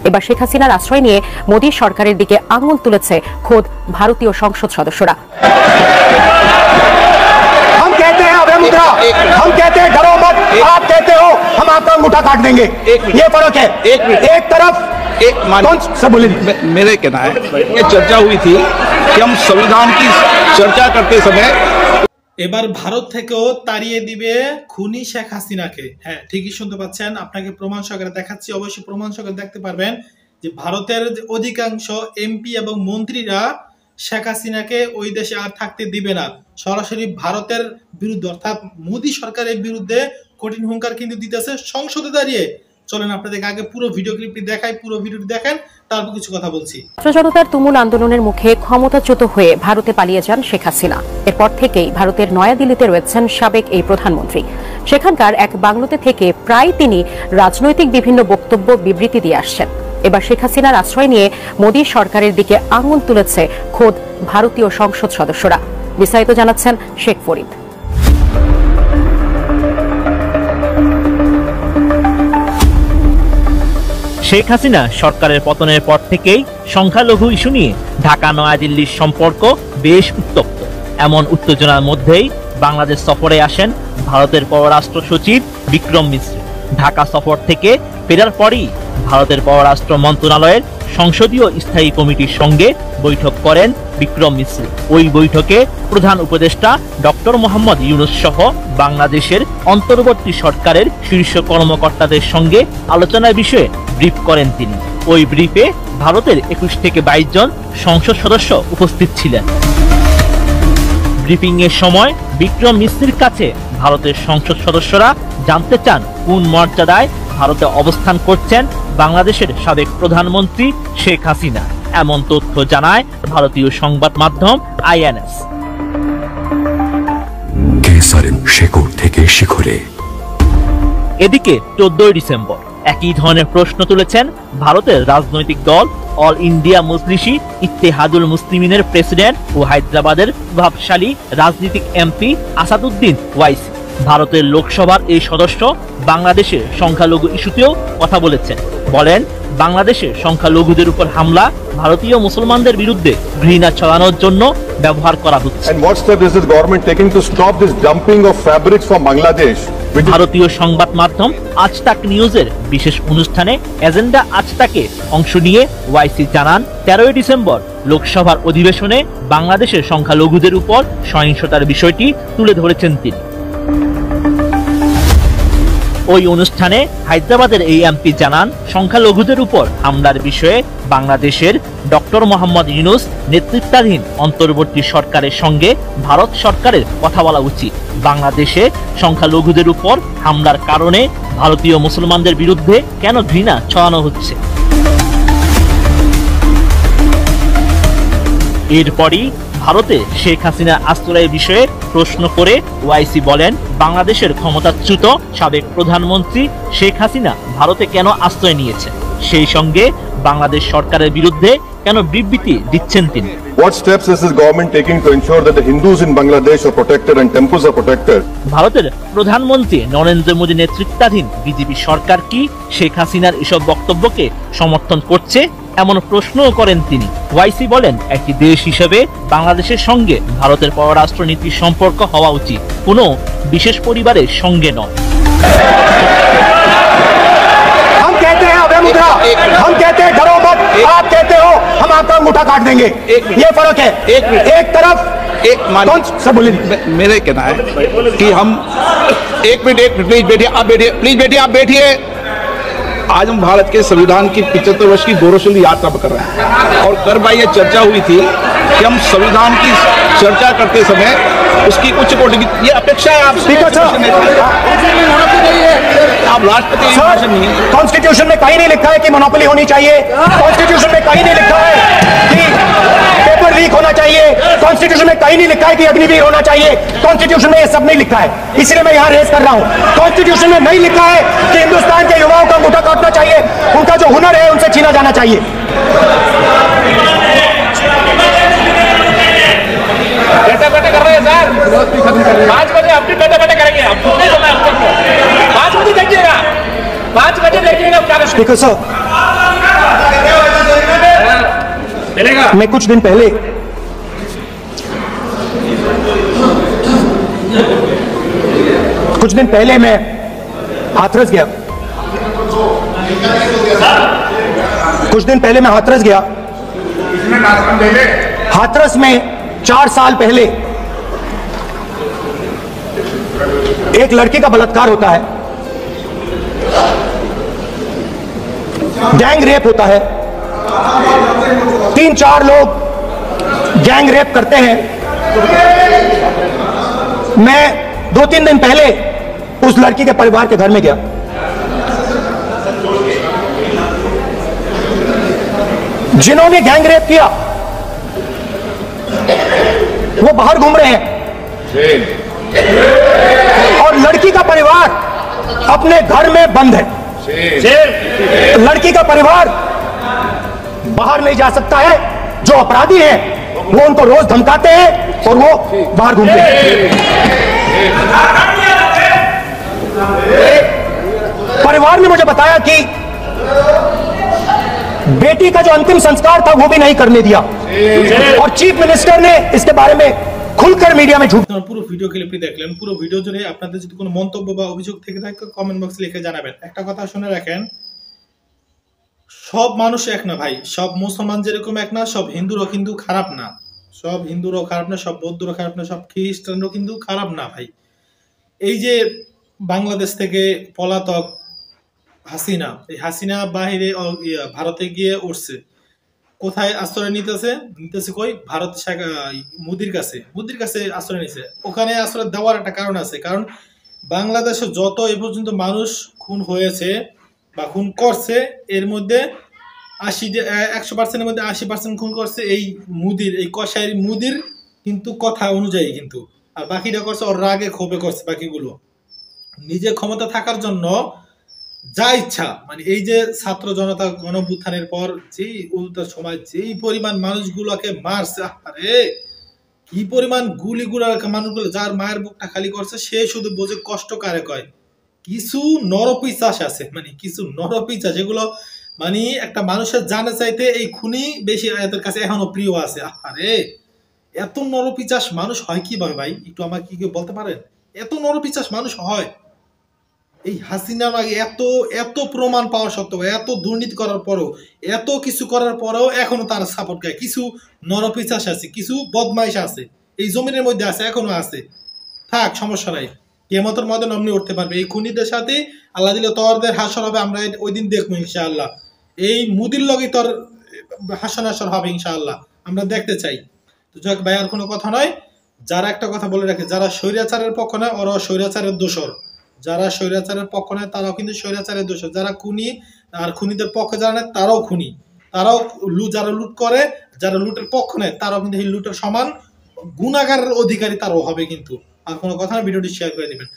এবার শেখ হাসিনার আশ্রয় নিয়ে মোদী সরকারের দিকে আঙুল তুলেছে খোদ ভারতীয় সংসদ সদস্যরা। हम कहते हैं डरो मत, आप कहते हो हम आपका अंगूठा काट देंगे, ये फर्क है। एक तरफ मेरे कहना है ये चर्चा हुई थी कि हम संविधान की चर्चा करते समय এবার ভারত থেকেও তাড়িয়ে দিবে খুনি শেখ হাসিনাকে। হ্যাঁ, ঠিকই শুনতে পাচ্ছেন, আপনাকে প্রমাণ সহকারে দেখাচ্ছি, অবশ্যই প্রমাণ সহকারে দেখতে পারবেন যে ভারতের অধিকাংশ এমপি এবং মন্ত্রীরা শেখ হাসিনাকে ওই দেশে আর থাকতে দিবে না। সরাসরি ভারতের বিরুদ্ধে অর্থাৎ মোদী সরকারের বিরুদ্ধে কঠিন হুঙ্কার কিন্তু দিতেছে সংসদে দাঁড়িয়ে। চলেন আপনাদেরকে আগে পুরো ভিডিও ক্লিপটি দেখাই, পুরো ভিডিওটি দেখেন, তারপর কিছু কথা বলছি। ছাত্র জনতার তুমুল আন্দোলনের মুখে ক্ষমতাচ্যুত হয়ে ভারতে পালিয়ে যান শেখ হাসিনা। এরপর থেকেই ভারতের নয়াদিল্লিতে রয়েছেন সাবেক এই প্রধানমন্ত্রী। সেখানকার এক বাংলোতে থেকে প্রায় তিনি রাজনৈতিক বিভিন্ন বক্তব্য বিবৃতি দিয়ে আসছেন। এবার শেখ হাসিনার আশ্রয় নিয়ে মোদী সরকারের দিকে আঙুল তুলেছে খোদ ভারতীয় সংসদ সদস্যরা। বিস্তারিত জানাচ্ছেন শেখ ফরিদ। শেখ হাসিনা সরকারের পতনের পর থেকেই সংখ্যালঘু ইস্যু নিয়ে ঢাকা নয়াদিল্লির সম্পর্ক বেশ উত্তপ্ত। এমন উত্তেজনার মধ্যেই বাংলাদেশ সফরে আসেন ভারতের পররাষ্ট্র সচিব বিক্রম মিশ্র। ঢাকা সফর থেকে ফেরার পরই ভারতের পররাষ্ট্র মন্ত্রণালয়ের সংসদীয় স্থায়ী কমিটির সঙ্গে বৈঠক করেন বিক্রম মিশ্র। ওই বৈঠকে প্রধান উপদেষ্টা ডক্টর মোহাম্মদ ইউনূস সহ বাংলাদেশের অন্তর্বর্তী সরকারের শীর্ষ কর্মকর্তাদের সঙ্গে আলোচনার বিষয়ে ব্রিফ করেন তিনি। ওই ব্রিফে ভারতের 21 থেকে 22 জন সংসদ সদস্য উপস্থিত ছিলেন। ব্রিফিং এর সময় বিক্রম মিশ্রের কাছে ভারতের সংসদ সদস্যরা জানতে চান কোন মর্যাদায় ভারতে অবস্থান করছেন বাংলাদেশের সাবেক প্রধানমন্ত্রী শেখ হাসিনা। এমন তথ্য জানায় ভারতীয় সংবাদ মাধ্যম আইএনএস। এদিকে 14 ডিসেম্বর একই ধরনের প্রশ্ন তুলেছেন ভারতের রাজনৈতিক দল অল ইন্ডিয়া মজলিসি ইত্তেহাদুল মুসলিমিনের প্রেসিডেন্ট ও হায়দ্রাবাদের প্রভাবশালী রাজনৈতিক এমপি আসাদুদ্দিন ওয়াইসি। ভারতের লোকসভার এই সদস্য বাংলাদেশের সংখ্যালঘু ইস্যুতেও কথা বলেছেন। বলেন, বাংলাদেশের সংখ্যালঘুদের উপর হামলা ভারতীয় মুসলমানদের বিরুদ্ধে ঘৃণা ছড়ানোর জন্য ব্যবহার করা হচ্ছে। ভারতীয় সংবাদ মাধ্যম আজ তাক নিউজের বিশেষ অনুষ্ঠানে এজেন্ডা আজ তাকে অংশ নিয়ে ওয়াইসি জানান, 13 ডিসেম্বর লোকসভার অধিবেশনে বাংলাদেশের সংখ্যালঘুদের উপর সহিংসতার বিষয়টি তুলে ধরেছেন তিনি। ওই অনুষ্ঠানে হায়দ্রাবাদের এই এমপি জানান, সংখ্যালঘুদের উপর হামলার বিষয়ে বাংলাদেশের ডক্টর মোহাম্মদ ইউনূস নেতৃত্বাধীন অন্তর্বর্তী সরকারের সঙ্গে ভারত সরকারের কথা বলা উচিত। বাংলাদেশে সংখ্যালঘুদের উপর হামলার কারণে ভারতীয় মুসলমানদের বিরুদ্ধে কেন ঘৃণা ছড়ানো হচ্ছে। এরপরই ভারতে শেখ হাসিনা আশ্রয়ের বিষয়ে প্রশ্ন করে ওয়াইসি বলেন, বাংলাদেশের ক্ষমতাচ্যুত সাবেক প্রধানমন্ত্রী শেখ হাসিনা ভারতে কেন আশ্রয় নিয়েছে, সেই সঙ্গে বাংলাদেশ সরকারের বিরুদ্ধে কেন বিবৃতি দিচ্ছেন তিনি। What steps is this government taking to ensure that the Hindus in Bangladesh are protected and temples are protected? ভারতের প্রধানমন্ত্রী নরেন্দ্র মোদী নেতৃত্বাধীন বিজেপি সরকার কি শেখ হাসিনার এসব বক্তব্যকে সমর্থন করছে, এমন প্রশ্নও করেন তিনি। ওয়াইসি বলেন, একটি দেশ হিসেবে বাংলাদেশের সঙ্গে ভারতের পররাষ্ট্র নীতির সম্পর্ক হওয়া উচিত, কোনো বিশেষ পরিবারের সঙ্গে নয়। हम कहते हैं डरो मत, आप कहते हो हम आपका अंगूठा काट देंगे, ये फर्क है। एक तरफ मेरे कहना है कि हम एक मिनट प्लीज बैठिए, आप बैठिए, प्लीज बैठिए, आप बैठिए। आज हम भारत के संविधान की 75 वर्ष की गौरवशाली यात्रा कर रहे हैं और कर भाई ये चर्चा हुई थी कि हम संविधान की चर्चा करते समय उसकी उच्च कोटि की ये अपेक्षा है आप राष्ट्रपति। कॉन्स्टिट्यूशन में कहीं नहीं लिखा है कि मोनोपोली होनी चाहिए, कॉन्स्टिट्यूशन में कहीं नहीं लिखा है कि पेपर लीक होना चाहिए, कॉन्स्टिट्यूशन में कहीं नहीं लिखा है कि अग्निवीर होना चाहिए, कॉन्स्टिट्यूशन में ये सब नहीं लिखा है। इसलिए मैं यहाँ रेस कर रहा हूँ, कॉन्स्टिट्यूशन में नहीं लिखा है कि हिंदुस्तान के युवाओं का अंगूठा काटना चाहिए, उनका जो हुनर है उनसे छीना जाना चाहिए। बैठे कर रहे हैं सर, 5 बजे अपनी बैठे करेंगे, 5 बजे देखिएगा, 5 बजे देखिएगा। स्पीकर सर मैं कुछ दिन पहले मैं हाथरस गया। हाथरस में 4 साल पहले एक लड़की का बलात्कार होता है, गैंग रेप होता है, 3-4 लोग गैंग रेप करते हैं। मैं 2-3 दिन पहले उस लड़की के परिवार के घर में गया। जिन्होंने गैंग रेप किया वो बाहर घूम रहे हैं और लड़की का परिवार अपने घर में बंद है। लड़की का परिवार बाहर नहीं जा सकता है। जो अपराधी हैं वो उनको रोज धमकाते हैं और वो बाहर घूमते हैं। परिवार ने मुझे बताया कि बेटी का जो अंतिम संस्कार था वो भी नहीं करने दिया और चीफ मिनिस्टर ने इसके बारे में खुलकर मीडिया में झूठ। পুরো ভিডিও ক্লিপটি দেখলেন। পুরো ভিডিও জুড়ে আপনাদের যদি কোনো মন্তব্য বা অভিযোগ থেকে থাকে কমেন্ট বক্সে লিখে জানাবেন। একটা কথা শুনে রাখেন, সব মানুষ এক না ভাই। সব মুসলমান যেরকম এক না, সব হিন্দুরও কিন্তু খারাপ না। সব হিন্দুরও খারাপ না, সব বৌদ্ধরও খারাপ না, সব খ্রিস্টানও কিন্তু খারাপ না ভাই। এই যে বাংলাদেশ থেকে পলাতক হাসিনা, এই হাসিনা বাহিরে ভারতে গিয়ে উঠছে, কোথায় আশ্রয় নিতেছে কই? ভারত মোদির কাছে আশ্রয় নিছে। ওখানে আশ্রয় দেওয়ার একটা কারণ আছে, কারণ বাংলাদেশে যত এ পর্যন্ত মানুষ খুন হয়েছে বা খুন করছে এর মধ্যে 100%-এর মধ্যে 80% খুন করছে এই মুদির, এই কসাই মুদির কিন্তু কথা অনুযায়ী কিন্তু, আর বাকিটা করছে ওর রাগে ক্ষোভে করছে। বাকিগুলো নিজে ক্ষমতা থাকার জন্য যা ইচ্ছা, মানে এই যে ছাত্র জনতা গণঅভ্যুত্থানের পর যেই উল্টা সময় যেই পরিমাণ মানুষগুলোকে মারছে, আরে কি পরিমাণ গুলিগুলো মানুষগুলো, যার মায়ের বুকটা খালি করছে সে শুধু বোঝে কষ্ট কারে কয়। কিছু নরপিচাস আছে, মানে কিছু নরপিচাস যেগুলো মানে একটা মানুষের জানে চাইতে এই খুনি বেশি এদের কাছে এখনো প্রিয় আছে। আরে এত নরপিচাস মানুষ হয় কিভাবে ভাই? একটু আমাকে কি বলতে পারেন? এত নরপিচাস মানুষ হয়? এই হাসিনার আগে এত প্রমাণ পাওয়া সত্ত্বেও, এত দুর্নীতি করার পরেও, এত কিছু করার পরেও এখনো তার সাপোর্ট করে কিছু নরপিচাস আছে, কিছু বদমাইশ আছে, এই জমিনের মধ্যে আছে, এখনো আছে। থাক, সমস্যা নাই, কিয়ামতের ময়দান অমনি উঠতে পারবে। এই খুনিদের সাথে আল্লাহ দিলে তোরদের হাসর হবে, আমরা ওই দিন দেখবো ইনশাআল্লাহ। এই মুদির লগে তোর হাসন হাসর হবে ইনশাআল্লাহ, আমরা দেখতে চাই। তো যাক ভাই, আর কোনো কথা নয়। যারা একটা কথা বলে রাখে, যারা স্বৈরাচারের পক্ষ নয় ওরাও স্বৈরাচারের দোষর, যারা স্বৈরাচারের পক্ষ নেয় তারাও কিন্তু স্বৈরাচারের দোষর, যারা খুনি আর খুনিদের পক্ষে যারা নেয় তারাও খুনি, তারাও যারা লুট করে, যারা লুটের পক্ষ নেয় তারাও কিন্তু এই লুটের সমান গুণাগারের অধিকারী তারাও হবে কিন্তু। আর কোনো কথা না, ভিডিওটি শেয়ার করে দিবেন।